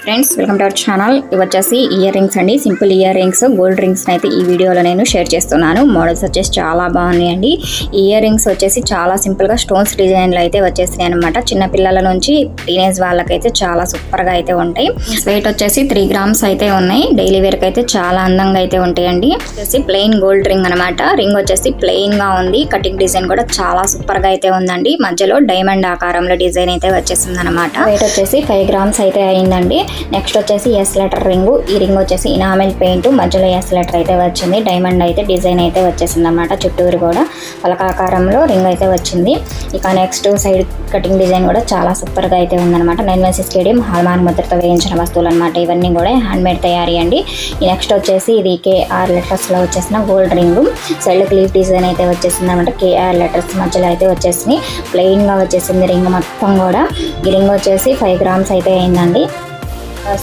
Friends welcome to our channel. ఇవి వచ్చేసి ear rings అండి, simple ear rings, gold rings అయితే ఈ వీడియోలో నేను షేర్ చేస్తున్నాను. మోడల్స్ వచ్చేసి చాలా బాగున్నాయండి. ఇయర్ రింగ్స్ వచ్చేసి చాలా సింపుల్గా స్టోన్స్ డిజైన్లు అయితే వచ్చేసినాయి అనమాట. చిన్న పిల్లల నుంచి టీనేజ్ వాళ్ళకైతే చాలా సూపర్గా అయితే ఉంటాయి. వెయిట్ వచ్చేసి 3 grams అయితే ఉన్నాయి. డైలీ వేర్కి అయితే చాలా అందంగా అయితే ఉంటాయండి. వచ్చేసి ప్లెయిన్ గోల్డ్ రింగ్ అనమాట. రింగ్ వచ్చేసి ప్లెయిన్ గా ఉంది. కటింగ్ డిజైన్ కూడా చాలా సూపర్ గా అయితే ఉందండి. మధ్యలో డైమండ్ ఆకారంలో డిజైన్ అయితే వచ్చేసింది అనమాట. వెయిట్ వచ్చేసి 5 grams అయితే అయిందండి. నెక్స్ట్ వచ్చేసి ఎస్ లెటర్ రింగ్. ఈ రింగ్ వచ్చేసి ఇనామిల్ పెయింట్, మధ్యలో ఎస్ లెటర్ అయితే వచ్చింది. డైమండ్ అయితే డిజైన్ అయితే వచ్చేసింది అనమాట. చుట్టూరు కూడా పలకాకారంలో రింగ్ అయితే వచ్చింది. ఇక నెక్స్ట్ సైడ్ కటింగ్ డిజైన్ కూడా చాలా సూపర్ గా అయితే ఉందన్నమాట. 916 స్టేడియం హాల్మార్క్ ముద్రతో వేయించిన వస్తువులు అనమాట. ఇవన్నీ కూడా హ్యాండ్ మేడ్ తయారీ అండి. నెక్స్ట్ వచ్చేసి ఇది KR లెటర్స్ లో వచ్చేసిన gold ring. Side Cleef design అయితే వచ్చేసింది అనమాట. KR లెటర్స్ మధ్యలో అయితే వచ్చేసింది. ప్లెయిన్ గా వచ్చేసింది రింగ్ మొత్తం కూడా. ఈ రింగ్ వచ్చేసి 5 grams అయితే అయిందండి.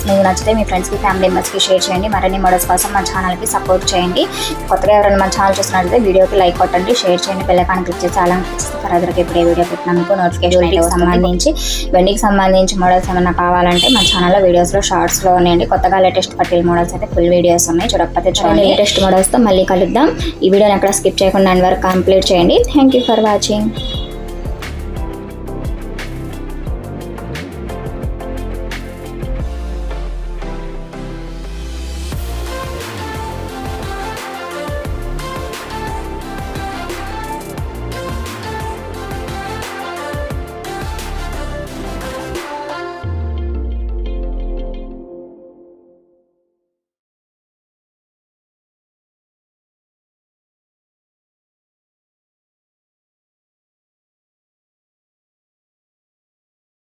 మీకు నచ్చితే మీ ఫ్రెండ్స్కి, ఫ్యామిలీ మెంబర్స్కి షేర్ చేయండి. మరిన్ని మోడల్స్ కోసం మన ఛానల్కి సపోర్ట్ చేయండి. కొత్తగా ఎవరైనా మన ఛానల్ చూసినట్లయితే వీడియోకి లైక్ కొట్టండి, షేర్ చేయండి, బెల్ ఐకాన్ క్లిక్ చేసి అలా ఫర్దర్గా ఇప్పుడు ఏ వీడియో పెట్టినందుకు నోటిఫికేషన్ సంబంధించి వెండికి సంబంధించి మోడల్స్ ఏమైనా కావాలంటే మన ఛానల్లో వీడియోస్లో షార్ట్స్లో ఉన్నాయండి. కొత్తగా లేటెస్ట్ పట్టిల్ మోడల్స్ అయితే ఫుల్ వీడియోస్ ఉన్నాయి, చూడకపోతే చూడండి. లేటెస్ట్ మోడల్స్తో మళ్ళీ కలుద్దాం. ఈ వీడియోని ఎక్కడ స్కిప్ చేయకుండా ఎండ్ వరకు కంప్లీట్ చేయండి. Thank you for watching.